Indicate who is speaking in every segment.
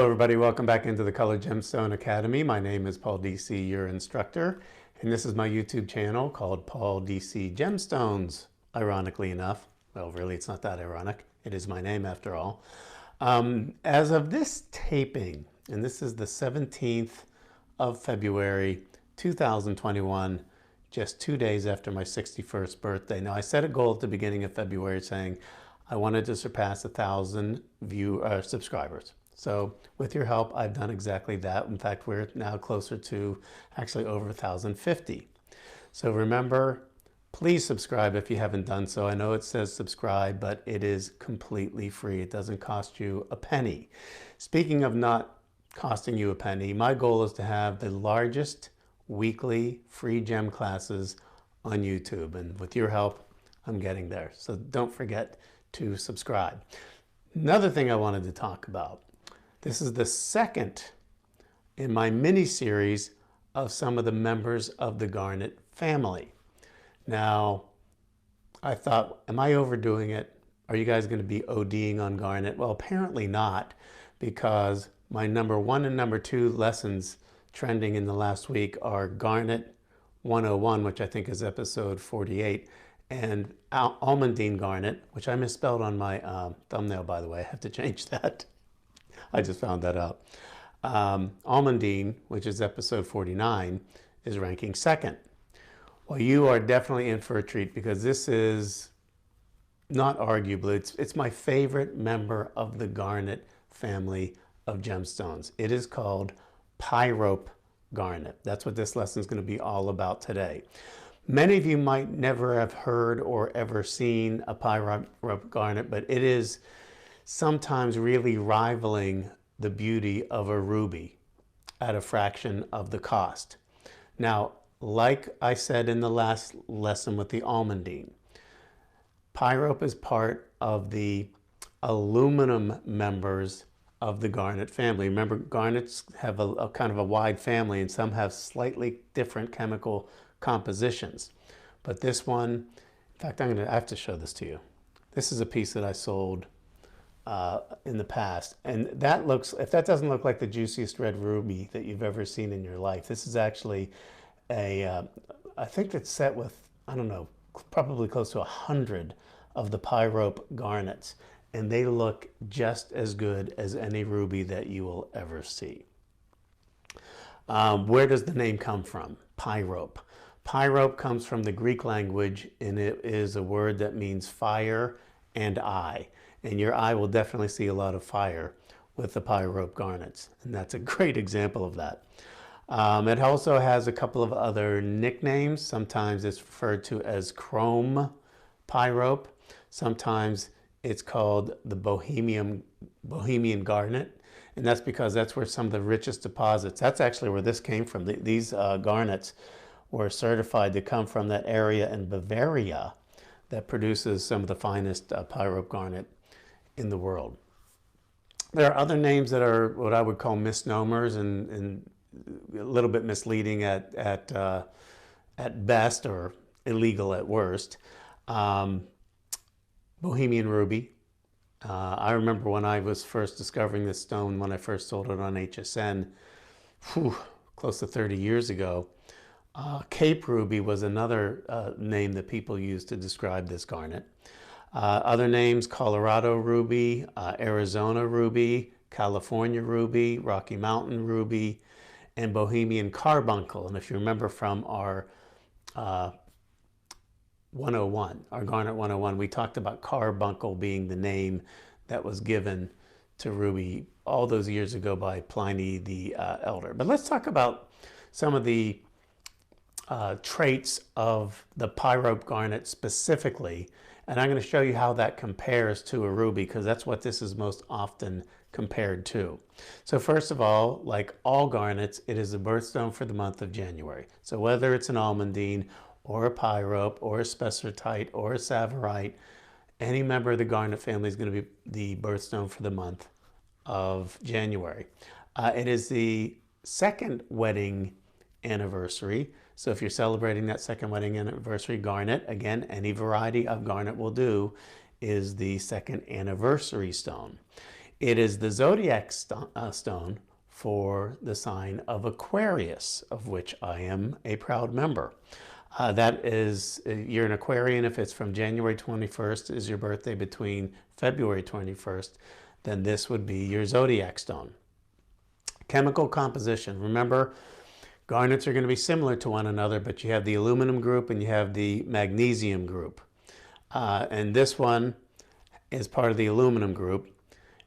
Speaker 1: Hello everybody, welcome back into the Colored Gemstone Academy. My name is Paul DC, your instructor, and this is my YouTube channel called Paul DC Gemstones, ironically enough. Well, really, it's not that ironic. It is my name after all. As of this taping, and this is the 17th of February, 2021, just 2 days after my 61st birthday. Now, I set a goal at the beginning of February saying I wanted to surpass 1,000 subscribers. So with your help, I've done exactly that. In fact, we're now closer to actually over 1,050. So remember, please subscribe if you haven't done so. I know it says subscribe, but it is completely free. It doesn't cost you a penny. Speaking of not costing you a penny, my goal is to have the largest weekly free gem classes on YouTube. And with your help, I'm getting there. So don't forget to subscribe. Another thing I wanted to talk about. This is the second in my mini-series of some of the members of the Garnet family. Now, I thought, am I overdoing it? Are you guys going to be ODing on Garnet? Well, apparently not, because my number 1 and number 2 lessons trending in the last week are Garnet 101, which I think is episode 48, and Alamandine Garnet, which I misspelled on my thumbnail, by the way. I have to change that. I just found that out. Alamandine, which is episode 49, is ranking second. Well, you are definitely in for a treat, because this is not arguably, it's my favorite member of the Garnet family of gemstones. It is called Pyrope Garnet. That's what this lesson is going to be all about today. Many of you might never have heard or ever seen a Pyrope Garnet, but it is sometimes really rivaling the beauty of a ruby at a fraction of the cost. Now, like I said in the last lesson with the Alamandine, Pyrope is part of the aluminum members of the Garnet family. Remember, garnets have a kind of a wide family, and some have slightly different chemical compositions. But this one, in fact, I have to show this to you. This is a piece that I sold in the past, and that looks, if that doesn't look like the juiciest red ruby that you've ever seen in your life, this is actually a I think it's set with, I don't know, probably close to 100 of the Pyrope garnets, and they look just as good as any ruby that you will ever see. Where does the name come from? Pyrope. Pyrope comes from the Greek language, and it is a word that means fire and eye. And your eye will definitely see a lot of fire with the Pyrope garnets. And that's a great example of that. It also has a couple of other nicknames. Sometimes it's referred to as chrome pyrope. Sometimes it's called the Bohemian Garnet. And that's because that's where some of the richest deposits, that's actually where this came from. These garnets were certified to come from that area in Bavaria that produces some of the finest Pyrope garnet in the world. There are other names that are what I would call misnomers and a little bit misleading at best, or illegal at worst. Bohemian ruby. I remember when I was first discovering this stone, when I first sold it on HSN, close to 30 years ago. Cape ruby was another name that people used to describe this garnet. Other names: Colorado ruby, Arizona ruby, California ruby, Rocky Mountain ruby, and Bohemian carbuncle. And if you remember from our 101, our Garnet 101, we talked about carbuncle being the name that was given to ruby all those years ago by Pliny the Elder. But let's talk about some of the traits of the Pyrope garnet specifically, and I'm going to show you how that compares to a ruby, because that's what this is most often compared to. So first of all, like all garnets, it is a birthstone for the month of January. So whether it's an Alamandine or a Pyrope or a Spessartite or a Savorite, any member of the Garnet family is going to be the birthstone for the month of January. It is the second wedding anniversary. So if you're celebrating that second wedding anniversary, garnet, again, any variety of garnet will do, is the second anniversary stone. It is the zodiac stone for the sign of Aquarius, of which I am a proud member. That is, you're an Aquarian if it's from January 21st is your birthday between February 21st, then this would be your zodiac stone. Chemical composition. Remember, garnets are going to be similar to one another, but you have the aluminum group and you have the magnesium group. And this one is part of the aluminum group.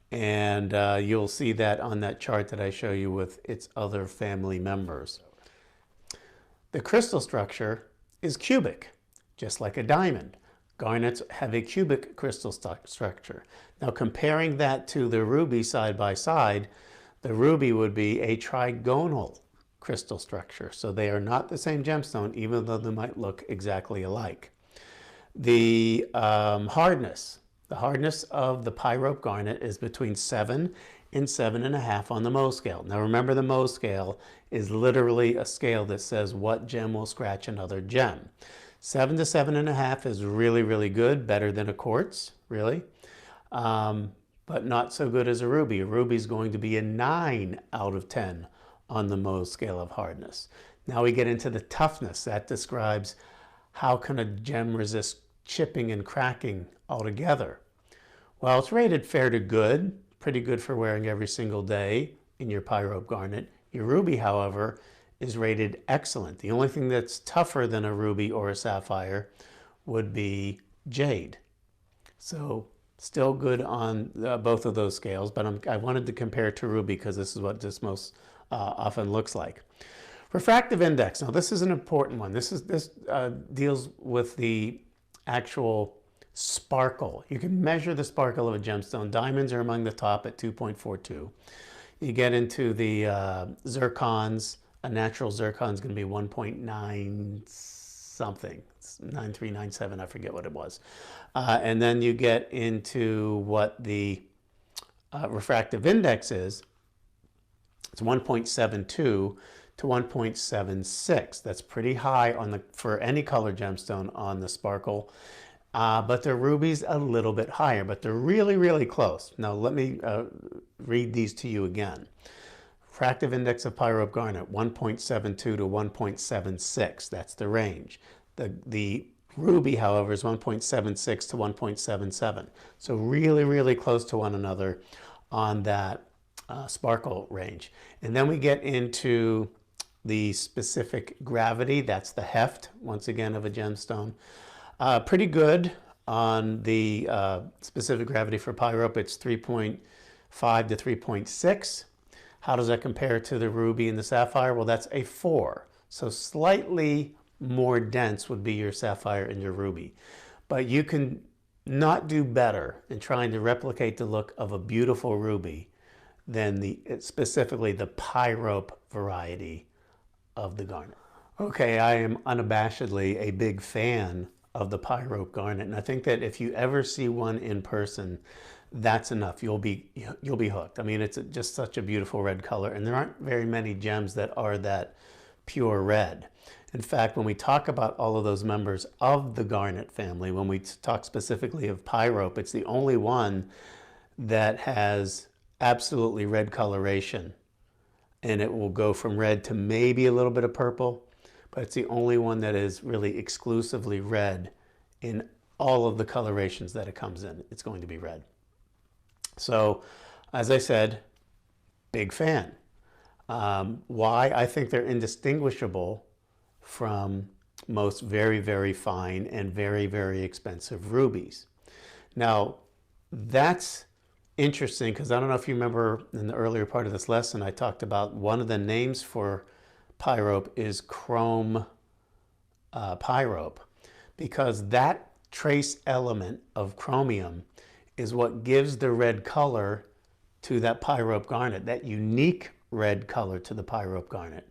Speaker 1: And you'll see that on that chart that I show you with its other family members. The crystal structure is cubic, just like a diamond. Garnets have a cubic crystal structure. Now comparing that to the ruby side by side, the ruby would be a trigonal crystal structure. So they are not the same gemstone, even though they might look exactly alike. The hardness of the Pyrope garnet is between 7 and 7.5 on the Mohs scale. Now remember, the Mohs scale is literally a scale that says what gem will scratch another gem. 7 to 7.5 is really, really good, better than a quartz, really, but not so good as a ruby. A ruby is going to be a 9 out of 10 on the Mohs scale of hardness. Now we get into the toughness. That describes how can a gem resist chipping and cracking altogether. Well, it's rated fair to good, pretty good for wearing every single day in your Pyrope garnet. Your ruby, however, is rated excellent. The only thing that's tougher than a ruby or a sapphire would be jade. So still good on both of those scales, but I wanted to compare it to ruby because this is what this most often looks like. Refractive index. Now this is an important one. This deals with the actual sparkle. You can measure the sparkle of a gemstone. Diamonds are among the top at 2.42. You get into the zircons. A natural zircon is going to be 1.9 something. It's 9397, I forget what it was. And then you get into what the refractive index is. It's 1.72 to 1.76. That's pretty high for any color gemstone on the sparkle. But the ruby's a little bit higher, but they're really, really close. Now let me read these to you again. Refractive index of Pyrope garnet, 1.72 to 1.76. That's the range. The ruby, however, is 1.76 to 1.77. So really, really close to one another on that sparkle range. And then we get into the specific gravity. That's the heft, once again, of a gemstone. Pretty good on the specific gravity for Pyrope. It's 3.5 to 3.6. How does that compare to the ruby and the sapphire? Well, that's a 4. So slightly more dense would be your sapphire and your ruby. But you can not do better in trying to replicate the look of a beautiful ruby than specifically the Pyrope variety of the garnet. Okay, I am unabashedly a big fan of the Pyrope garnet, and I think that if you ever see one in person, that's enough. You'll be hooked. I mean, it's just such a beautiful red color, and there aren't very many gems that are that pure red. In fact, when we talk about all of those members of the Garnet family, when we talk specifically of Pyrope, it's the only one that has absolutely red coloration, and it will go from red to maybe a little bit of purple, but it's the only one that is really exclusively red in all of the colorations that it comes in. It's going to be red. So, as I said, big fan. Why? I think they're indistinguishable from most very, very fine and very, very expensive rubies. Now, that's interesting because I don't know if you remember in the earlier part of this lesson, I talked about one of the names for Pyrope is chrome pyrope, because that trace element of chromium is what gives the red color to that Pyrope garnet, that unique red color to the Pyrope garnet.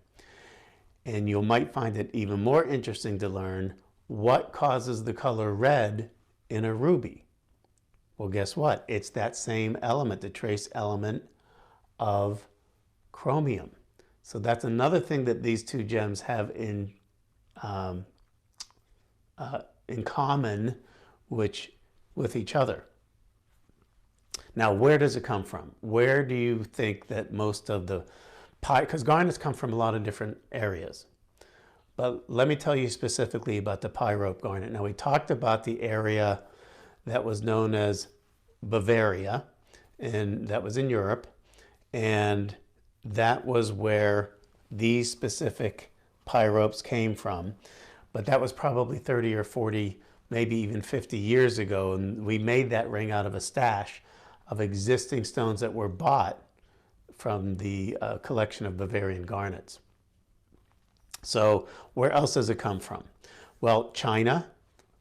Speaker 1: And you might find it even more interesting to learn what causes the color red in a ruby. Well, guess what? It's that same element, the trace element of chromium. So that's another thing that these two gems have in common with each other. Now, where does it come from? Where do you think that most of the because garnets come from a lot of different areas. But let me tell you specifically about the Pyrope garnet. Now, we talked about the area that was known as Bavaria, and that was in Europe, and that was where these specific pyropes came from. But that was probably 30 or 40, maybe even 50 years ago, and we made that ring out of a stash of existing stones that were bought from the collection of Bavarian garnets. So where else does it come from? Well, China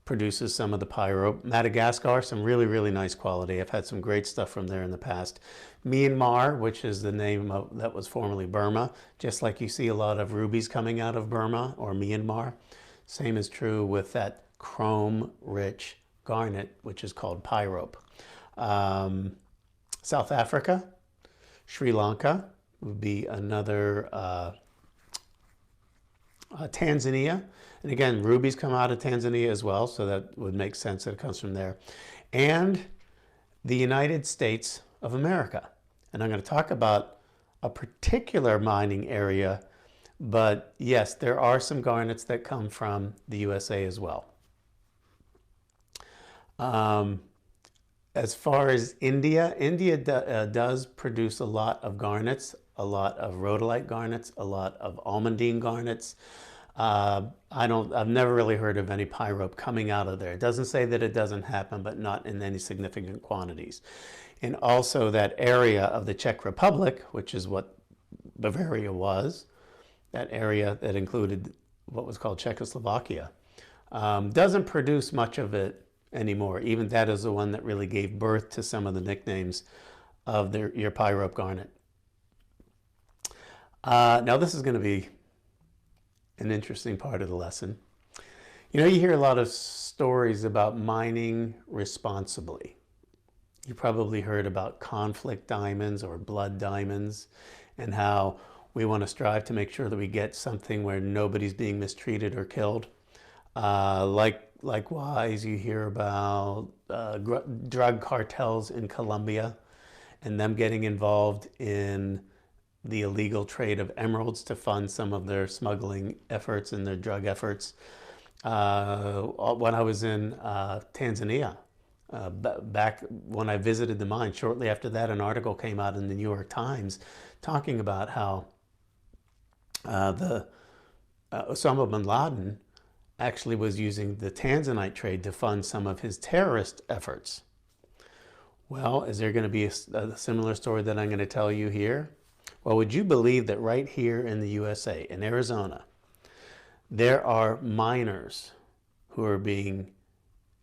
Speaker 1: produces some of the pyrope. Madagascar, some really, really nice quality. I've had some great stuff from there in the past. Myanmar, which is the name of that was formerly Burma, just like you see a lot of rubies coming out of Burma or Myanmar. Same is true with that chrome-rich garnet, which is called pyrope. South Africa, Sri Lanka would be another. Tanzania, and again, rubies come out of Tanzania as well, so that would make sense that it comes from there. And the United States of America. And I'm going to talk about a particular mining area, but yes, there are some garnets that come from the USA as well. As far as India does produce a lot of garnets, a lot of Rhodolite garnets, a lot of Alamandine garnets. I've never really heard of any pyrope coming out of there. It doesn't say that it doesn't happen, but not in any significant quantities. And also that area of the Czech Republic, which is what Bavaria was, that area that included what was called Czechoslovakia, doesn't produce much of it anymore. Even that is the one that really gave birth to some of the nicknames of your pyrope garnet. Now this is going to be an interesting part of the lesson. You know, you hear a lot of stories about mining responsibly. You probably heard about conflict diamonds or blood diamonds, and how we want to strive to make sure that we get something where nobody's being mistreated or killed. Likewise, you hear about drug cartels in Colombia and them getting involved in the illegal trade of emeralds to fund some of their smuggling efforts and their drug efforts. When I was in Tanzania, back when I visited the mine, shortly after that, an article came out in the New York Times talking about how Osama bin Laden actually was using the Tanzanite trade to fund some of his terrorist efforts. Well, is there going to be a similar story that I'm going to tell you here? Well, would you believe that right here in the USA, in Arizona, there are miners who are being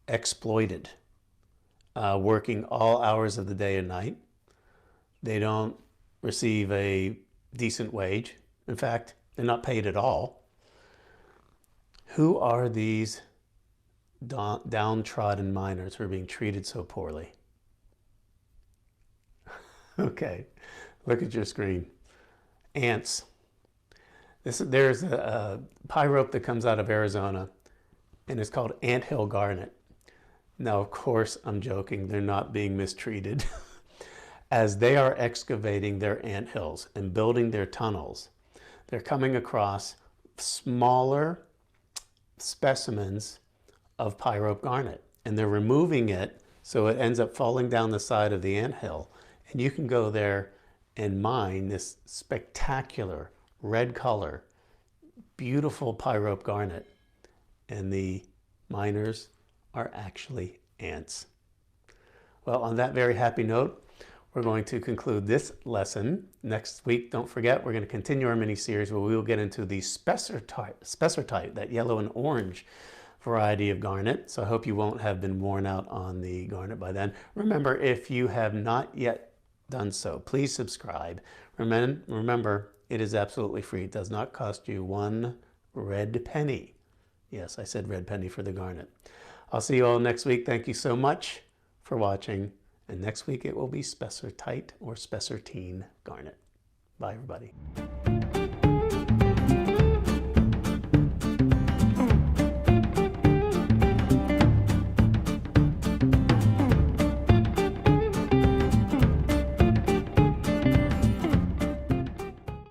Speaker 1: exploited, working all hours of the day and night. They don't receive a decent wage. In fact, they're not paid at all. Who are these downtrodden miners who are being treated so poorly? Okay, look at your screen. Ants. There's a pyrope that comes out of Arizona, and it's called anthill garnet. Now, of course, I'm joking. They're not being mistreated. As they are excavating their anthills and building their tunnels, they're coming across smaller specimens of pyrope garnet, and they're removing it so it ends up falling down the side of the anthill, and you can go there and mine this spectacular red color, beautiful pyrope garnet, and the miners are actually ants. Well, on that very happy note, we're going to conclude this lesson. Next week, don't forget, we're going to continue our mini-series where we will get into the Spessartite, that yellow and orange variety of garnet. So I hope you won't have been worn out on the garnet by then. Remember, if you have not yet done so, please subscribe. Remember, it is absolutely free. It does not cost you one red penny. Yes, I said red penny for the garnet. I'll see you all next week. Thank you so much for watching. And next week it will be Spessartite or Spessartine garnet. Bye, everybody.